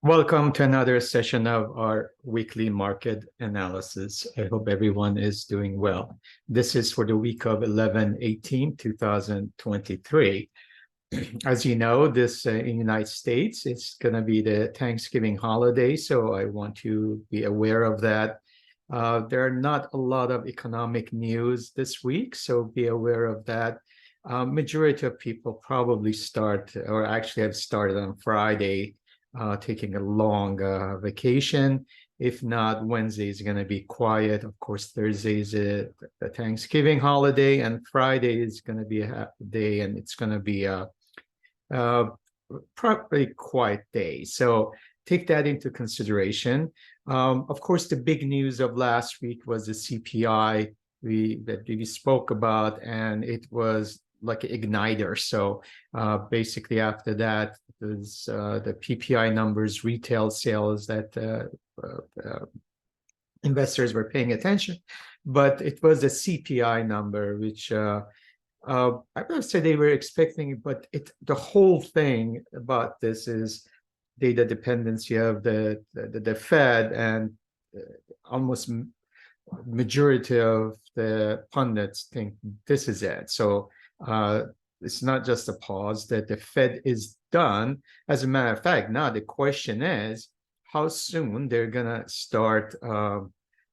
Welcome to another session of our weekly market analysis. I hope everyone is doing well. This is for the week of 11/18/2023. As you know, this in the United States, it's going to be the Thanksgiving holiday, so I want to be aware of that. There are not a lot of economic news this week, so be aware of that. Majority of people probably start or actually have started on Friday, taking a long vacation. If not, Wednesday is going to be quiet. Of course, Thursday is a Thanksgiving holiday, and Friday is going to be a happy day, and it's going to be a probably quiet day. So take that into consideration. Of course, the big news of last week was the CPI that we spoke about, and it was like an igniter. So basically after that, there's the PPI numbers, retail sales that investors were paying attention. But it was a CPI number, which I would say they were expecting, but the whole thing about this is data dependency of the Fed, and almost majority of the pundits think this is it. So it's not just a pause that the Fed is done. As a matter of fact, now the question is how soon they're gonna start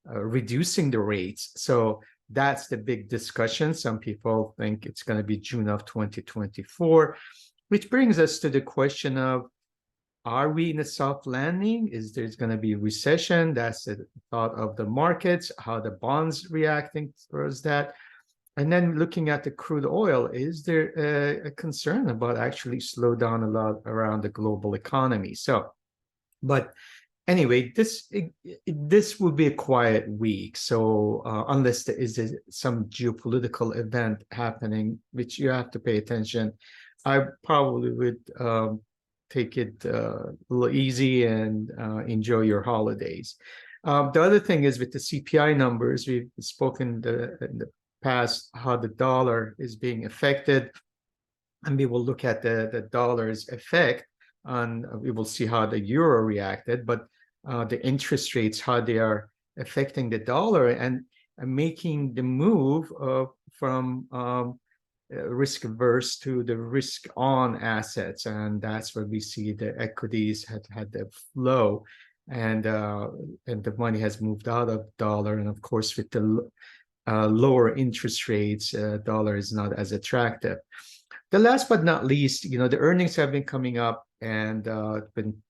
reducing the rates. So that's the big discussion. Some people think it's going to be June of 2024, which brings us to the question of, are we in a soft landing? Is there's going to be recession? That's the thought of the markets, how the bonds reacting towards that. And then looking at the crude oil, is there a concern about actually slow down a lot around the global economy? So, but anyway, this will be a quiet week. So unless there is some geopolitical event happening, which you have to pay attention, I probably would take it a little easy and enjoy your holidays. The other thing is with the CPI numbers, we've spoken in the past how the dollar is being affected, and we will look at the dollar's effect on, we will see how the euro reacted, but the interest rates, how they are affecting the dollar and making the move from risk averse to the risk on assets. And that's where we see the equities had the flow, and the money has moved out of dollar. And of course, with the lower interest rates, dollar is not as attractive. The last but not least, the earnings have been coming up, and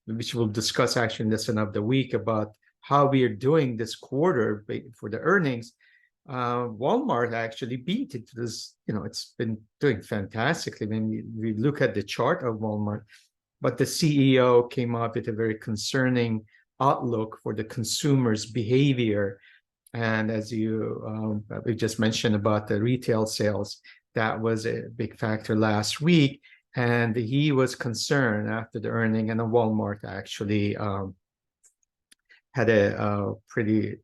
which we'll discuss actually in this one of the week about how we are doing this quarter for the earnings. Walmart actually beat it. It's been doing fantastically when we look at the chart of Walmart. But the CEO came up with a very concerning outlook for the consumer's behavior. And as we just mentioned about the retail sales, that was a big factor last week. And he was concerned after the earning, and Walmart actually had a pretty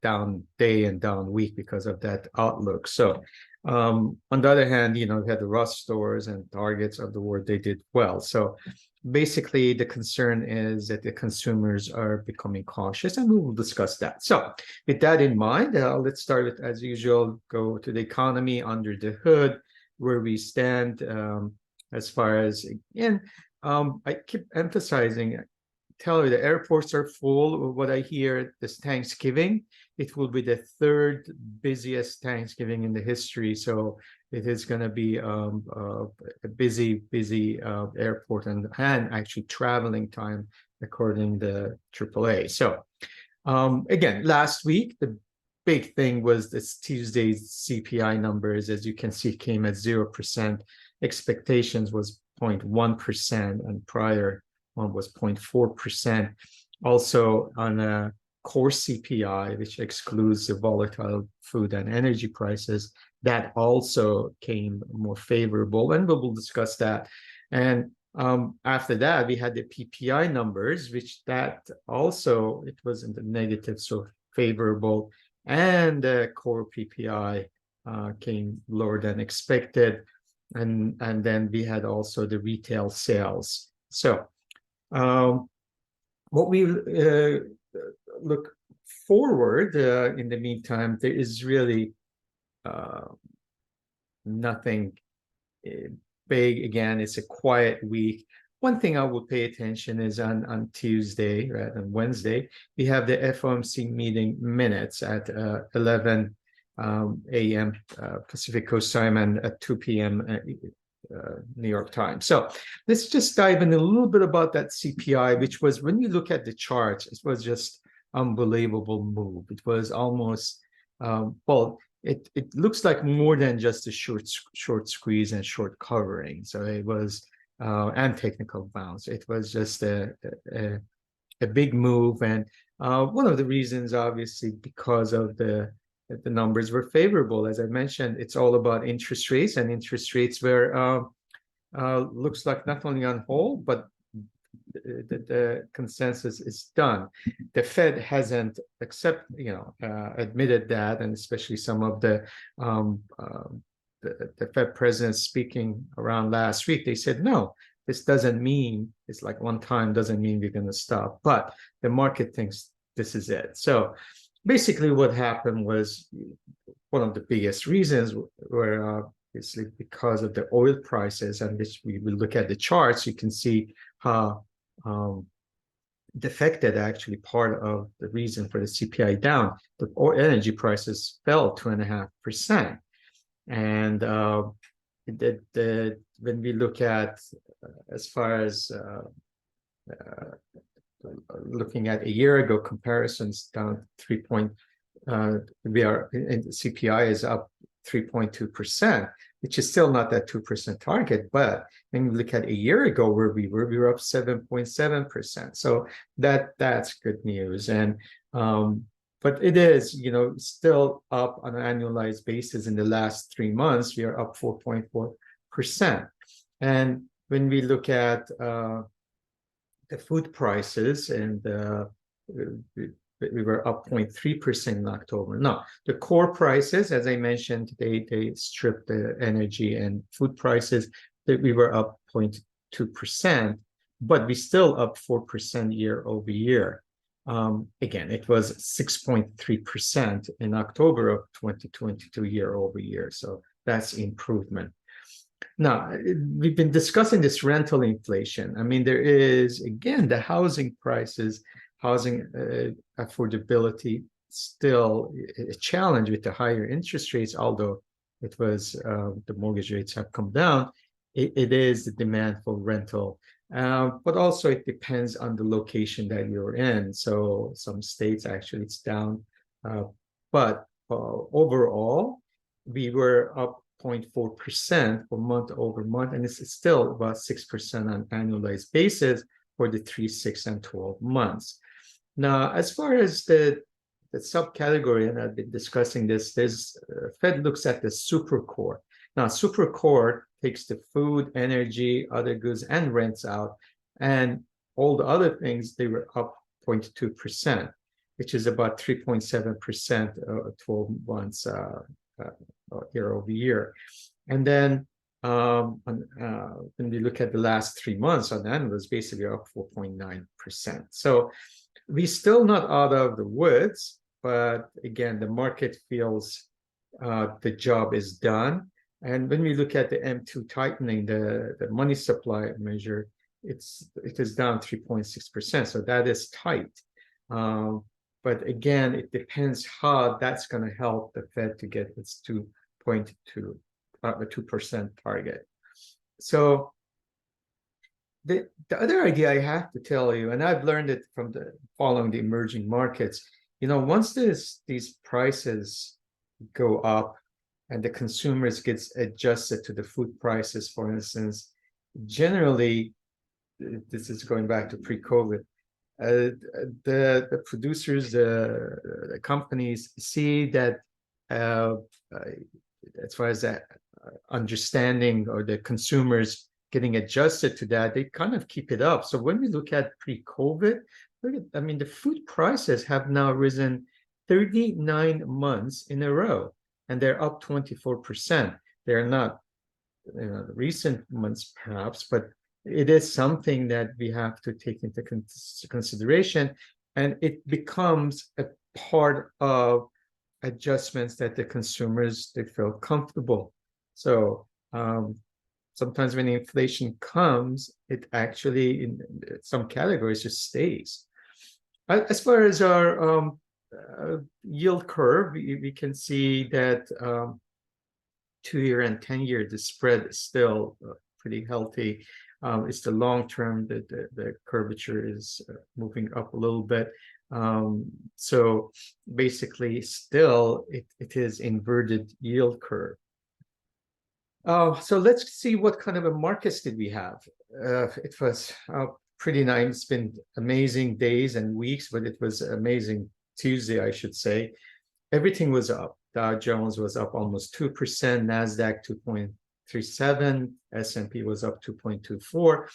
down day and down week because of that outlook. So on the other hand, we had the Ross stores and Targets of the world, they did well. So basically the concern is that the consumers are becoming cautious, and we will discuss that. So with that in mind, let's start with, as usual, go to the economy under the hood, where we stand as far as, again, I keep emphasizing, tell you the airports are full. What I hear this Thanksgiving, it will be the third busiest Thanksgiving in the history. So it is going to be a busy airport and actually traveling time according to AAA. So again, last week, the big thing was this Tuesday's CPI numbers. As you can see, came at 0%. Expectations was 0.1%, and prior one was 0.4%. Also on a core CPI, which excludes the volatile food and energy prices, that also came more favorable, and we will discuss that. And after that, we had the PPI numbers, which that also, it was in the negative, so favorable, and the core PPI came lower than expected. And then we had also the retail sales. So what we look forward in the meantime, there is really nothing big. Again, it's a quiet week. One thing I will pay attention is on Tuesday, right, on Wednesday, we have the FOMC meeting minutes at 11 a.m. Pacific Coast time and at 2 p.m. New York time. So let's just dive in a little bit about that CPI, which was, when you look at the charts, it was just unbelievable move. It was almost, well, it looks like more than just a short squeeze and short covering. So it was, and technical bounce. It was just a big move. And one of the reasons, obviously, because of the numbers were favorable. As I mentioned, it's all about interest rates, and interest rates were looks like not only on hold, but the consensus is done. The Fed hasn't admitted that, and especially some of the Fed presidents speaking around last week, they said, no, this doesn't mean, it's like one time, doesn't mean we're going to stop. But the market thinks this is it. So basically what happened was, one of the biggest reasons were obviously because of the oil prices, and which we will look at the charts, you can see how defected actually part of the reason for the CPI down. The energy prices fell 2.5%. And when we look at, as far as looking at a year ago comparisons, down 3 point, we are, and CPI is up 3.2%, which is still not that 2% target. But when you look at a year ago where we were up 7.7%. So that's good news. And but it is, still up on an annualized basis. In the last 3 months, we are up 4.4%. And when we look at the food prices, and we were up 0.3% in October. Now, the core prices, as I mentioned, they stripped the energy and food prices, that we were up 0.2%, but we still up 4% year over year. Again, it was 6.3% in October of 2022 year over year. So that's improvement. Now, we've been discussing this rental inflation. I mean, there is, again, the housing prices, housing affordability, still a challenge with the higher interest rates, although it was, the mortgage rates have come down. It is the demand for rental, but also it depends on the location that you're in. So some states actually it's down, but overall, we were up 0.4% for month over month, and it's still about 6% on annualized basis for the 3, 6, and 12 months. Now, as far as the subcategory, and I've been discussing this, there's Fed looks at the super core. Now, super core takes the food, energy, other goods, and rents out, and all the other things, they were up 0.2%, which is about 3.7% 12 months year over year. And then when we look at the last 3 months, on that was basically up 4.9%. So we're still not out of the woods, but again, the market feels the job is done. And when we look at the M2 tightening, the money supply measure, it is down 3.6%. So that is tight. But again, it depends how that's going to help the Fed to get its 2% target. So the other idea I have to tell you, and I've learned it from following the emerging markets, once these prices go up and the consumers gets adjusted to the food prices, for instance, generally, this is going back to pre-COVID, the producers, the companies see that as far as that understanding, or the consumers getting adjusted to that, they kind of keep it up. So when we look at pre-COVID, I mean, the food prices have now risen 39 months in a row, and they're up 24%. They're not, recent months perhaps, but it is something that we have to take into consideration, and it becomes a part of adjustments that the consumers, they feel comfortable. So sometimes when inflation comes, it actually in some categories just stays. As far as our yield curve, we can see that 2-year and 10-year, the spread is still pretty healthy. It's the long term that the curvature is moving up a little bit. So basically, still, it is inverted yield curve. So let's see what kind of a markets did we have. It was pretty nice. It's been amazing days and weeks, but it was amazing Tuesday, I should say. Everything was up. Dow Jones was up almost 2%, NASDAQ 2.37, S&P was up 2.24.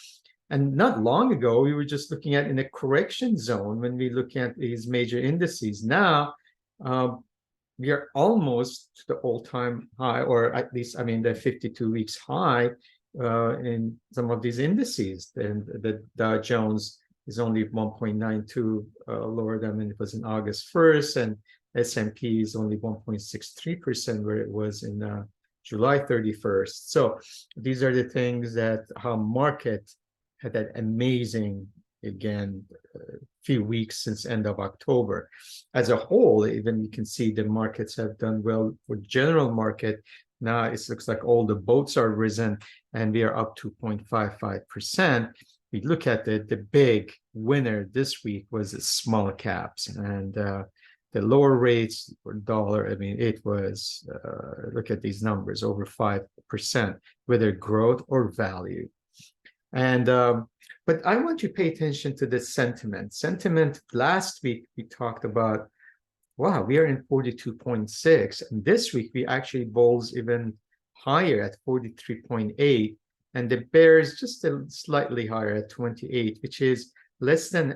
And not long ago, we were just looking at in a correction zone when we look at these major indices. Now, we are almost to the all-time high, or at least, I mean, the 52 weeks high in some of these indices. And the Dow Jones is only 1.92 lower than when it was in August 1st, and S&P is only 1.63% where it was in July 31st. So these are the things that how market had that amazing, again, few weeks since end of October. As a whole, even you can see the markets have done well for general market. Now it looks like all the boats are risen and we are up 2.55%. We look at the big winner this week was the small caps, and the lower rates for dollar, I mean, it was, look at these numbers, over 5%, whether growth or value. And but I want you to pay attention to the sentiment. Sentiment, last week we talked about, wow, we are in 42.6. And this week we actually bulls even higher at 43.8. And the bears just slightly higher at 28, which is less than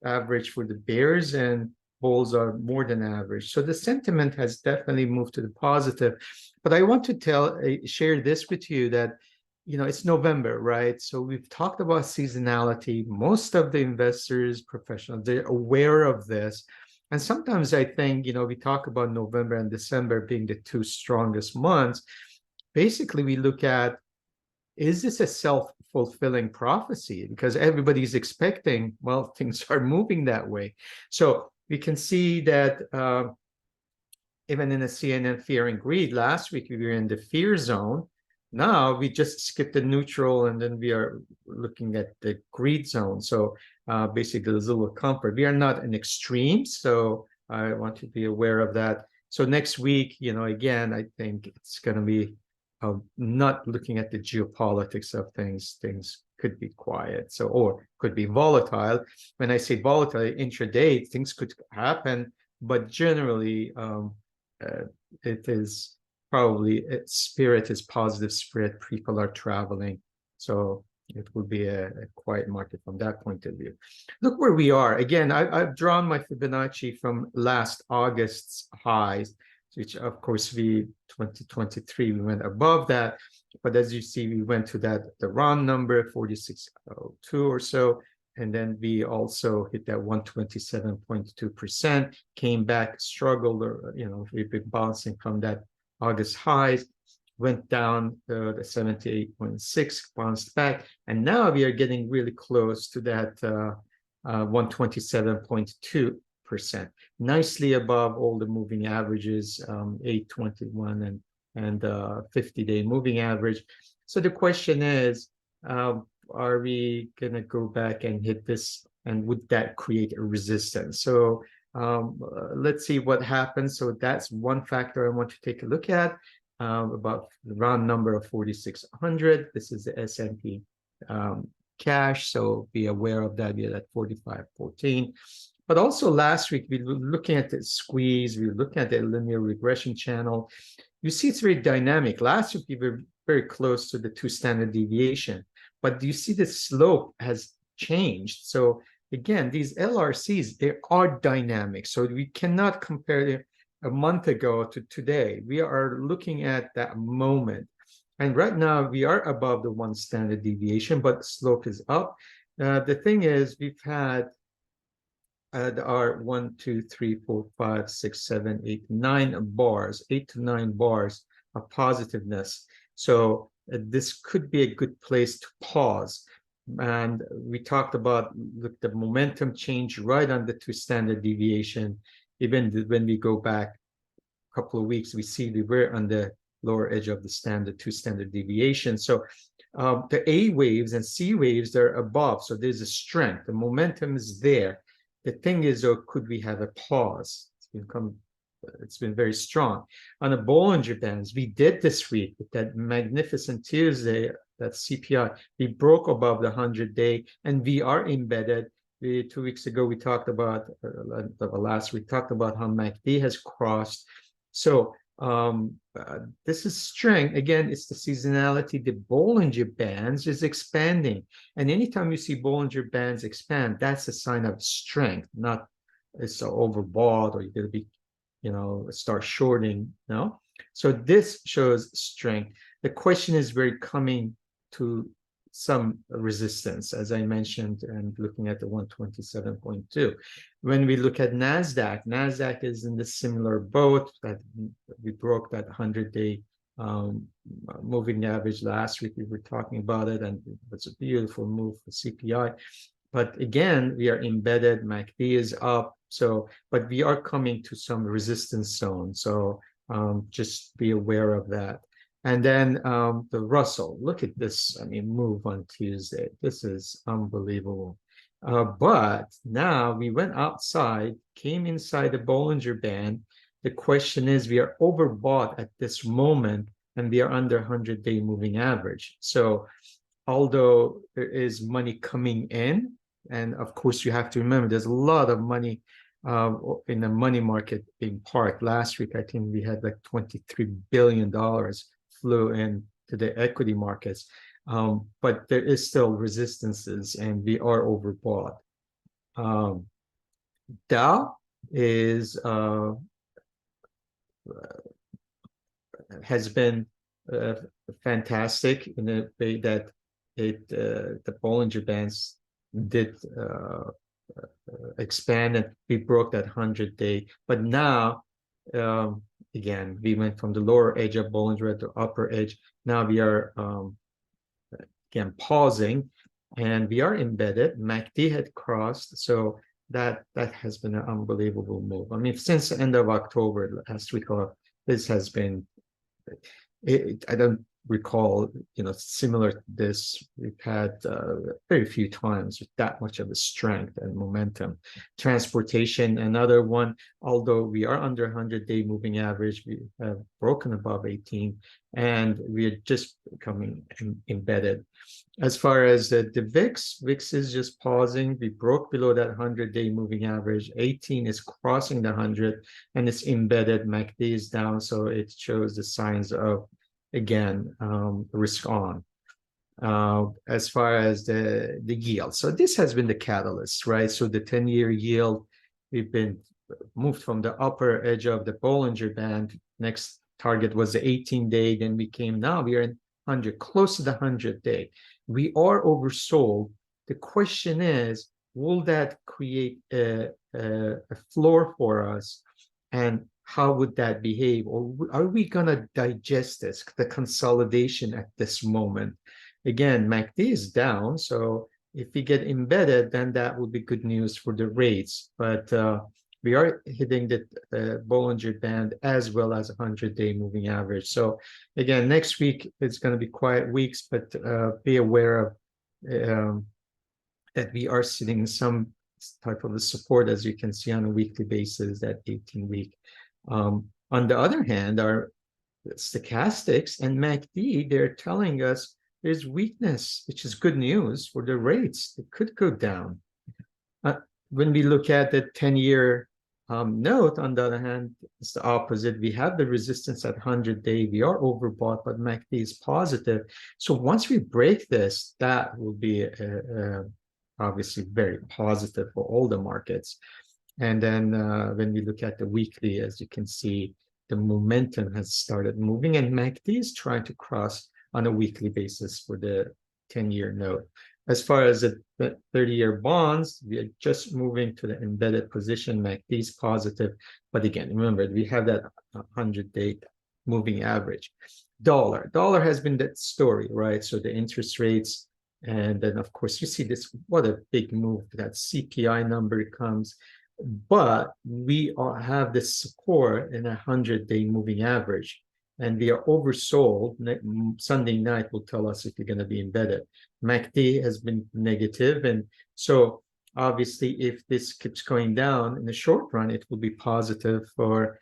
average for the bears, and bulls are more than average. So the sentiment has definitely moved to the positive. But I want to share this with you that, you know, it's November, right? So we've talked about seasonality. Most of the investors, professionals, they're aware of this. And sometimes I think, you know, we talk about November and December being the two strongest months. Basically, we look at, is this a self-fulfilling prophecy? Because everybody's expecting, well, things are moving that way. So we can see that even in the CNN Fear and Greed, last week we were in the fear zone. Now we just skipped the neutral, and then we are looking at the greed zone. So basically there's a little comfort. We are not in extremes, so I want to be aware of that. So next week, you know, again, I think it's going to be not looking at the geopolitics of things. Things could be quiet, so, or could be volatile. When I say volatile, intraday, things could happen, but generally it is probably spirit is positive spirit. People are traveling, so it would be a quiet market from that point of view. Look where we are. Again, I've drawn my Fibonacci from last August's highs, which of course 2023 we went above that, but as you see, we went to the round number 4602 or so, and then we also hit that 127.2%, came back, struggled, or, you know, we've been bouncing from that August highs, went down to the 78.6, bounced back, and now we are getting really close to that 127.2%, nicely above all the moving averages, 821 and 50-day moving average. So the question is, are we gonna go back and hit this, and would that create a resistance? So let's see what happens. So that's one factor I want to take a look at, about the round number of 4,600. This is the S&P cash, so be aware of that. We're at 45.14. But also last week, we were looking at the squeeze, we were looking at the linear regression channel. You see it's very dynamic. Last week, we were very close to the 2 standard deviation, but you see the slope has changed. So again, these LRCs, they are dynamic. So we cannot compare a month ago to today. We are looking at that moment. And right now we are above the 1 standard deviation, but slope is up. The thing is, we've had there are 1, 2, 3, 4, 5, 6, 7, 8, 9 bars, 8 to 9 bars of positiveness. So this could be a good place to pause. And we talked about the momentum change right on the 2 standard deviation. Even when we go back a couple of weeks, we see we were on the lower edge of the standard 2 standard deviation. So the A waves and C waves, they're above. So there's a strength. The momentum is there. The thing is, though, could we have a pause? It's been very strong. On the Bollinger Bands, we did this week with that magnificent Tuesday, that CPI, we broke above the 100-day, and we are embedded. 2 weeks ago, we talked about, last week, talked about how MACD has crossed. So this is strength. Again, it's the seasonality. The Bollinger Bands is expanding. And anytime you see Bollinger Bands expand, that's a sign of strength, not it's overbought or you're going to be, start shorting. No. So this shows strength. The question is, we're coming to some resistance, as I mentioned, and looking at the 127.2. When we look at NASDAQ is in the similar boat, that we broke that 100-day moving average last week. We were talking about it, and it's a beautiful move for CPI. But again, we are embedded, MACD is up. So, but we are coming to some resistance zone. So just be aware of that. And then the Russell, look at this, move on Tuesday. This is unbelievable. But now we went outside, came inside the Bollinger Band. The question is, we are overbought at this moment, and we are under 100-day moving average. So although there is money coming in, and of course you have to remember there's a lot of money in the money market being parked. Last week, I think we had like $23 billion flew in to the equity markets. But there is still resistances, and we are overbought. Dow is has been fantastic in the way that the Bollinger Bands did expand, and we broke that 100-day. But now, again, we went from the lower edge of Bollinger to upper edge. Now we are again pausing, and we are embedded. MACD had crossed, so that has been an unbelievable move. Since the end of October, last week, this has been. I don't recall, similar to this. We've had very few times with that much of a strength and momentum. Transportation, another one, although we are under 100-day moving average, we have broken above 18, and we are just becoming embedded. As far as the VIX is just pausing. We broke below that 100-day moving average. 18 is crossing the 100, and it's embedded. MACD is down, so it shows the signs of, again, risk on. As far as the yield, so this has been the catalyst, right? So the 10-year yield, we've been moved from the upper edge of the Bollinger Band. Next target was the 18-day. Then now we are in 100, close to the 100-day. We are oversold. The question is, will that create a floor for us, and how would that behave? Or are we going to digest this, the consolidation at this moment? Again, MACD is down, so if we get embedded, then that will be good news for the rates. But we are hitting the Bollinger Band as well as 100-day moving average. So again, next week it's going to be quiet weeks, but be aware of that we are sitting in some type of a support, as you can see on a weekly basis, that 18-week. On the other hand, our stochastics and MACD, they're telling us there's weakness, which is good news for the rates. It could go down. When we look at the 10-year note, on the other hand, it's the opposite. We have the resistance at 100-day. We are overbought, but MACD is positive. So once we break this, that will be obviously very positive for all the markets. And then when we look at the weekly, as you can see, the momentum has started moving, and MACD is trying to cross on a weekly basis for the 10-year note. As far as the 30-year bonds, we are just moving to the embedded position. MACD is positive, but again, remember we have that 100-day moving average. Dollar has been that story, right? So the interest rates, and then of course you see this, what a big move, that CPI number comes, but we have this support in 100-day moving average, and we are oversold. Sunday night will tell us if you're going to be embedded. MACD has been negative, and so obviously if this keeps going down in the short run, it will be positive for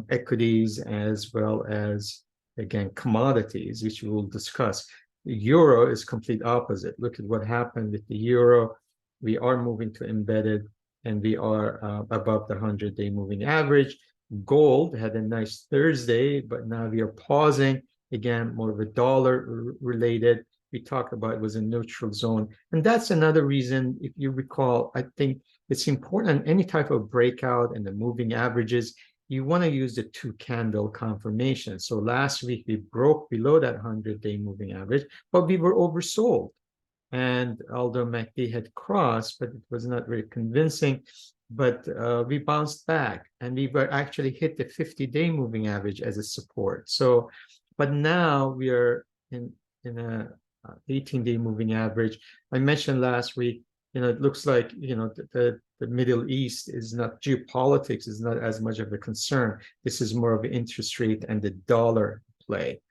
equities as well as, again, commodities, which we will discuss. The euro is complete opposite. Look at what happened with the euro. We are moving to embedded, and we are above the 100-day moving average. Gold had a nice Thursday, but now we are pausing. Again, more of a dollar related. We talked about it was a neutral zone. And that's another reason, if you recall, I think it's important, any type of breakout in the moving averages, you want to use the 2-candle confirmation. So last week we broke below that 100-day moving average, but we were oversold. And although MACD had crossed, but it was not very convincing, but we bounced back, and we were actually hit the 50-day moving average as a support. So, but now we are in a 18-day moving average. I mentioned last week, it looks like, the Middle East is not, geopolitics is not as much of a concern. This is more of an interest rate and the dollar play.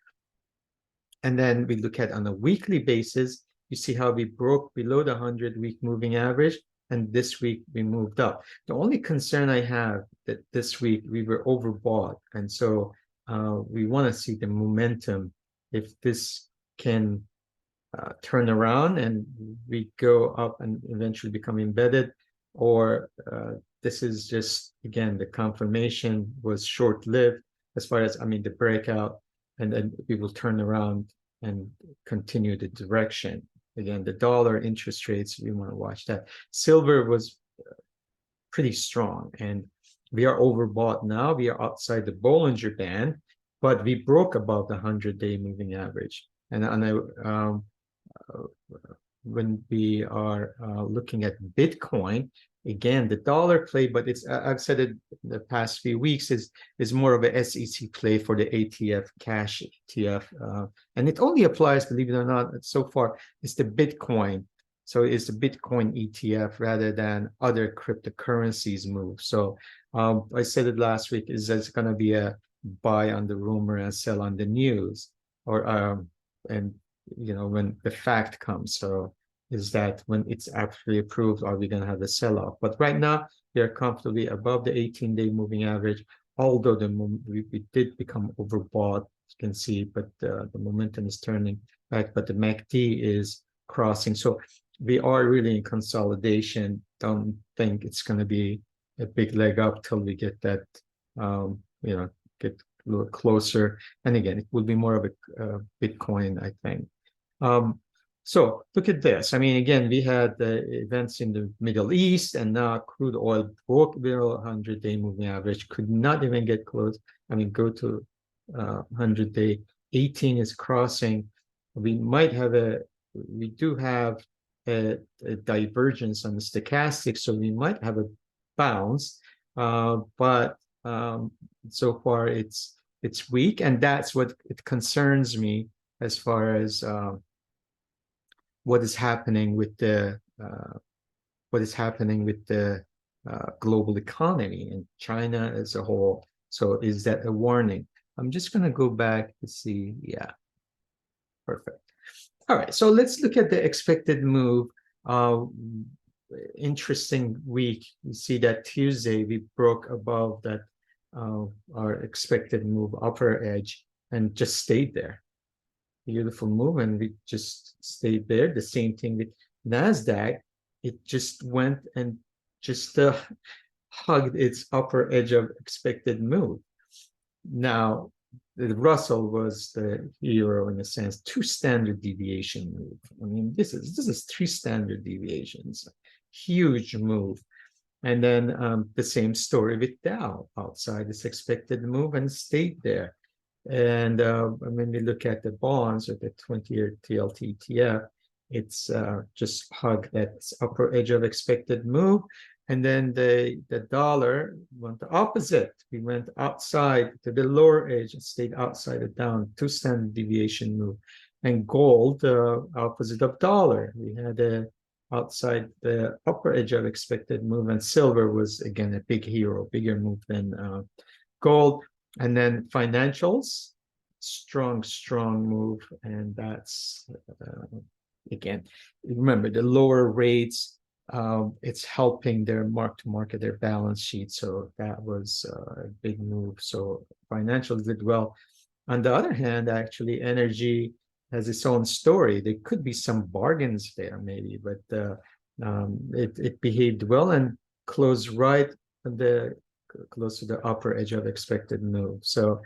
And then we look at on a weekly basis, you see how we broke below the 100-week moving average, and this week we moved up. The only concern I have that this week we were overbought, and so we want to see the momentum. If this can turn around and we go up and eventually become embedded, or this is just, again, the confirmation was short-lived as far as, the breakout, and then we will turn around and continue the direction. Again, the dollar, interest rates, we want to watch that. Silver was pretty strong, and we are overbought now. We are outside the Bollinger Band, but we broke above the 100-day moving average. And when we are looking at Bitcoin, again, the dollar play, but it's, I've said it in the past few weeks, is more of a SEC play for the ATF, cash ETF. And it only applies, believe it or not, so far, it's the Bitcoin. So it's the Bitcoin ETF rather than other cryptocurrencies move. So I said it last week, is there's going to be a buy on the rumor and sell on the news, or and when the fact comes. So is that when it's actually approved, are we going to have a sell-off? But right now, they're comfortably above the 18-day moving average, although we did become overbought, you can see, but the momentum is turning back, but the MACD is crossing. So we are really in consolidation. Don't think it's going to be a big leg up till we get that, get a little closer. And again, it will be more of a Bitcoin, I think. So look at this. Again, we had the events in the Middle East, and now crude oil broke below 100-day moving average, could not even get close. Go to 100-day. 18 is crossing. We do have a divergence on the stochastic, so we might have a bounce, but so far it's weak, and that's what it concerns me as far as what is happening with the global economy and China as a whole. So is that a warning? I'm just going to go back to see. Yeah, perfect. All right, so let's look at the expected move. Interesting week. You see that Tuesday we broke above that our expected move upper edge and just stayed there. Beautiful move, and we just stayed there. The same thing with NASDAQ. It just went and just hugged its upper edge of expected move. Now, the Russell was the hero in a sense. 2 standard deviation move. This is 3 standard deviations. Huge move. And then the same story with Dow, outside its expected move and stayed there. And when we look at the bonds or the 20-year TLT ETF, it's just hugged that upper edge of expected move. And then the dollar went the opposite. We went outside to the lower edge and stayed outside the down 2 standard deviation move. And gold, opposite of dollar, we had a outside the upper edge of expected move, and silver was again a big hero, bigger move than gold. And then financials, strong move, and that's again, remember the lower rates, it's helping their mark to market, their balance sheet. So that was a big move. So financials did well. On the other hand, actually, energy has its own story. There could be some bargains there, maybe, but it behaved well and closed right at the close to the upper edge of expected move. So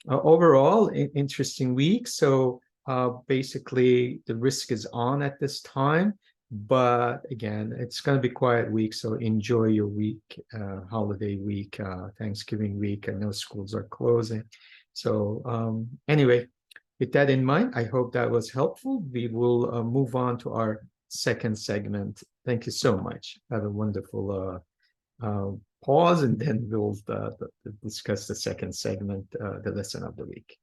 overall, interesting week. So basically, the risk is on at this time. But again, it's going to be quiet week. So enjoy your week, holiday week, Thanksgiving week. I know schools are closing. So anyway, with that in mind, I hope that was helpful. We will move on to our second segment. Thank you so much. Have a wonderful pause, and then we'll discuss the second segment, the lesson of the week.